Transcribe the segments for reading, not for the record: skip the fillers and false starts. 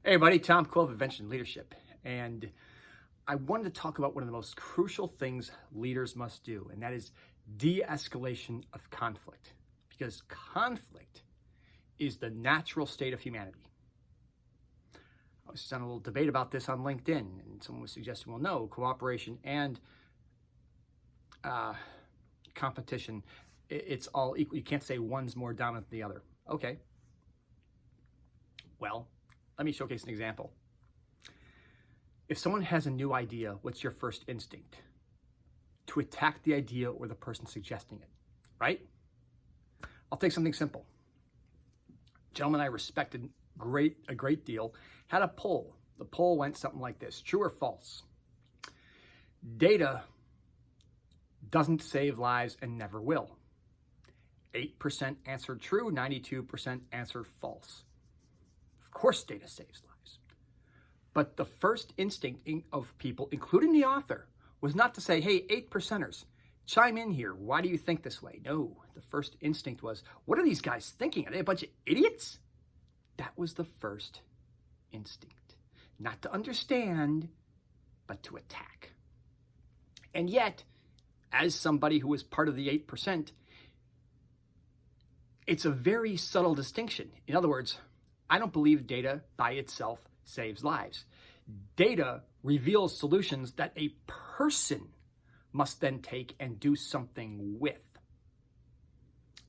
Hey everybody, Tom Cole of Invention Leadership. And I wanted to talk about one of the most crucial things leaders must do, and that is de-escalation of conflict. Because conflict is the natural state of humanity. I was just on a little debate about this on LinkedIn, and someone was suggesting, well, no, cooperation and competition, it's all equal. You can't say one's more dominant than the other. Okay. Well, let me showcase an example. If someone has a new idea, what's your first instinct? To attack the idea or the person suggesting it, right? I'll take something simple. A gentleman I respected a great deal had a poll. The poll went something like this: true or false? Data doesn't save lives and never will. 8% answered true, 92% answered false. Of course, data saves lives. But the first instinct of people, including the author, was not to say, hey, 8%ers, chime in here. Why do you think this way? No, the first instinct was, what are these guys thinking? Are they a bunch of idiots? That was the first instinct. Not to understand, but to attack. And yet, as somebody who was part of the 8%, it's a very subtle distinction. In other words, I don't believe data by itself saves lives. Data reveals solutions that a person must then take and do something with.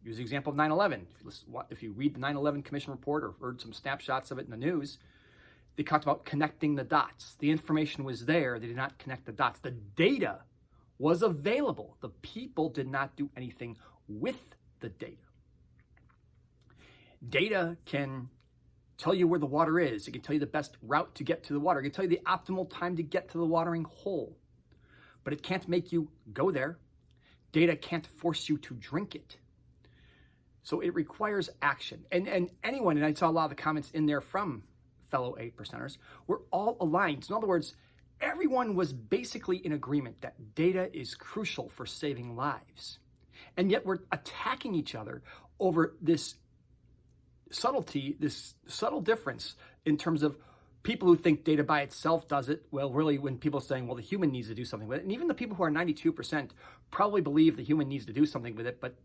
Use the example of 9/11. If you read the 9/11 Commission report or heard some snapshots of it in the news, they talked about connecting the dots. The information was there. They did not connect the dots. The data was available. The people did not do anything with the data. Data can tell you where the water is. It can tell you the best route to get to the water. It can tell you the optimal time to get to the watering hole. But it can't make you go there. Data can't force you to drink it. So it requires action. And anyone, and I saw a lot of the comments in there from fellow 8%ers, were all aligned. So in other words, everyone was basically in agreement that data is crucial for saving lives. And yet we're attacking each other over this subtlety, this subtle difference in terms of people who think data by itself does it. Well, really, when people are saying, well, the human needs to do something with it. And even the people who are 92% probably believe the human needs to do something with it, but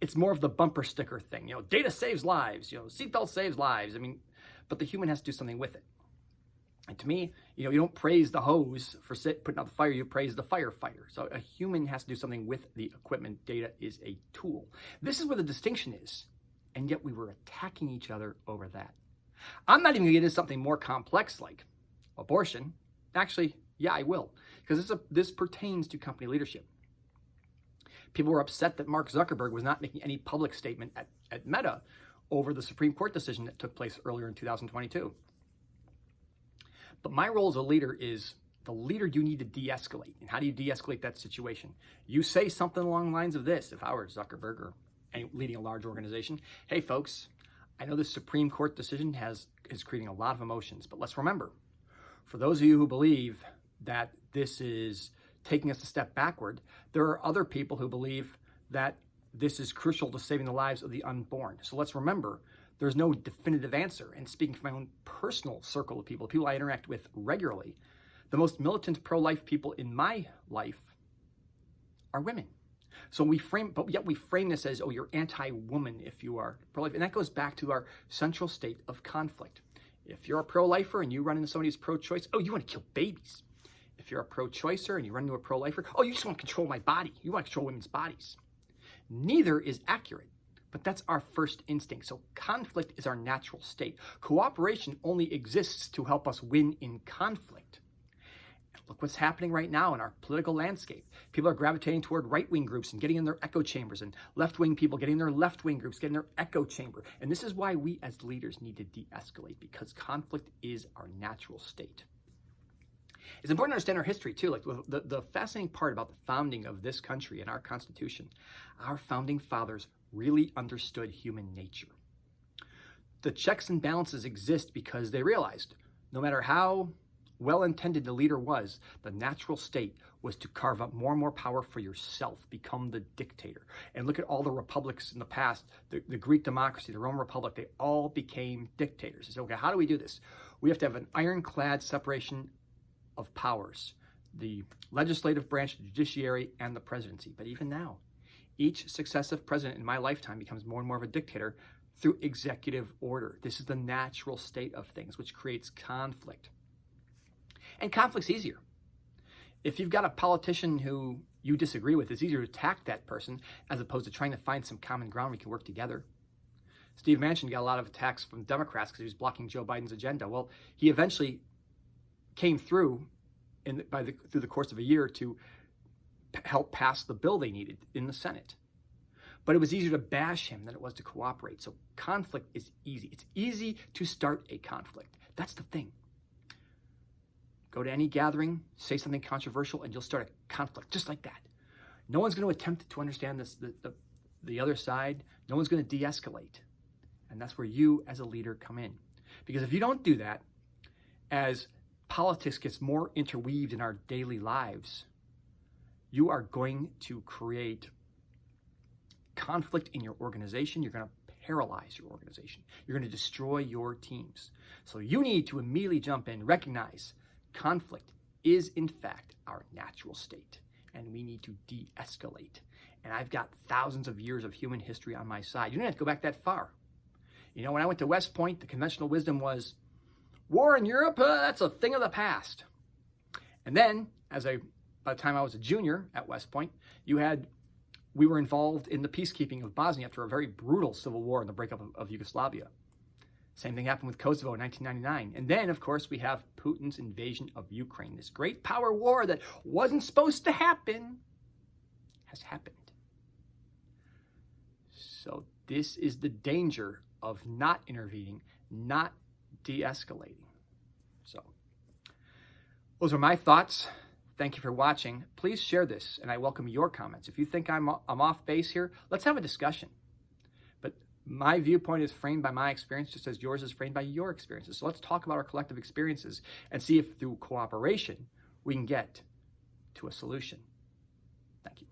it's more of the bumper sticker thing. You know, data saves lives, seatbelt saves lives. I mean, but the human has to do something with it. And to me, you don't praise the hose for putting out the fire, you praise the firefighter. So a human has to do something with the equipment. Data is a tool. This is where the distinction is. And yet we were attacking each other over that. I'm not even going to get into something more complex like abortion. Actually, yeah, I will, because this pertains to company leadership. People were upset that Mark Zuckerberg was not making any public statement at Meta over the Supreme Court decision that took place earlier in 2022. But my role as a leader is the leader you need to de-escalate. And how do you de-escalate that situation? You say something along the lines of this. If I were Zuckerberg or leading a large organization, hey folks, I know this Supreme Court decision is creating a lot of emotions, but let's remember, for those of you who believe that this is taking us a step backward, there are other people who believe that this is crucial to saving the lives of the unborn. So let's remember, there's no definitive answer. And speaking from my own personal circle of people I interact with regularly, the most militant pro-life people in my life are women. So we frame this as, oh, you're anti-woman if you are pro-life. And that goes back to our central state of conflict. If you're a pro-lifer and you run into somebody who's pro-choice, oh, you want to kill babies. If you're a pro-choicer and you run into a pro-lifer, oh, you just want to control my body. You want to control women's bodies. Neither is accurate, but that's our first instinct. So conflict is our natural state. Cooperation only exists to help us win in conflict. Look what's happening right now in our political landscape. People are gravitating toward right-wing groups and getting in their echo chambers, and left-wing people getting in their left-wing groups, getting their echo chamber. And this is why we as leaders need to de-escalate, because conflict is our natural state. It's important to understand our history too. Like the fascinating part about the founding of this country and our Constitution, our founding fathers really understood human nature. The checks and balances exist because they realized no matter how well-intended the leader was, the natural state was to carve up more and more power for yourself, become the dictator. And look at all the republics in the past, the Greek democracy, the Roman Republic, they all became dictators. You say, okay, how do we do this? We have to have an ironclad separation of powers, the legislative branch, the judiciary, and the presidency. But even now, each successive president in my lifetime becomes more and more of a dictator through executive order. This is the natural state of things, which creates conflict. And conflict's easier. If you've got a politician who you disagree with, it's easier to attack that person as opposed to trying to find some common ground we can work together. Steve Manchin got a lot of attacks from Democrats because he was blocking Joe Biden's agenda. Well, he eventually came through through the course of a year to help pass the bill they needed in the Senate. But it was easier to bash him than it was to cooperate. So conflict is easy. It's easy to start a conflict. That's the thing. Go to any gathering, say something controversial, and you'll start a conflict just like that. No one's going to attempt to understand the other side. No one's going to de-escalate. And that's where you as a leader come in. Because if you don't do that, as politics gets more interweaved in our daily lives, you are going to create conflict in your organization. You're going to paralyze your organization. You're going to destroy your teams. So you need to immediately jump in, recognize conflict is in fact our natural state, and we need to de-escalate. And I've got thousands of years of human history on my side. You don't have to go back that far. You know, when I went to West Point, the conventional wisdom was, war in Europe, that's a thing of the past. And then, by the time I was a junior at West Point, we were involved in the peacekeeping of Bosnia after a very brutal civil war and the breakup of Yugoslavia. Same thing happened with Kosovo in 1999. And then, of course, we have Putin's invasion of Ukraine. This great power war that wasn't supposed to happen has happened. So this is the danger of not intervening, not de-escalating. So those are my thoughts. Thank you for watching. Please share this, and I welcome your comments. If you think I'm off base here, let's have a discussion. But my viewpoint is framed by my experience, just as yours is framed by your experiences. So let's talk about our collective experiences and see if through cooperation we can get to a solution. Thank you.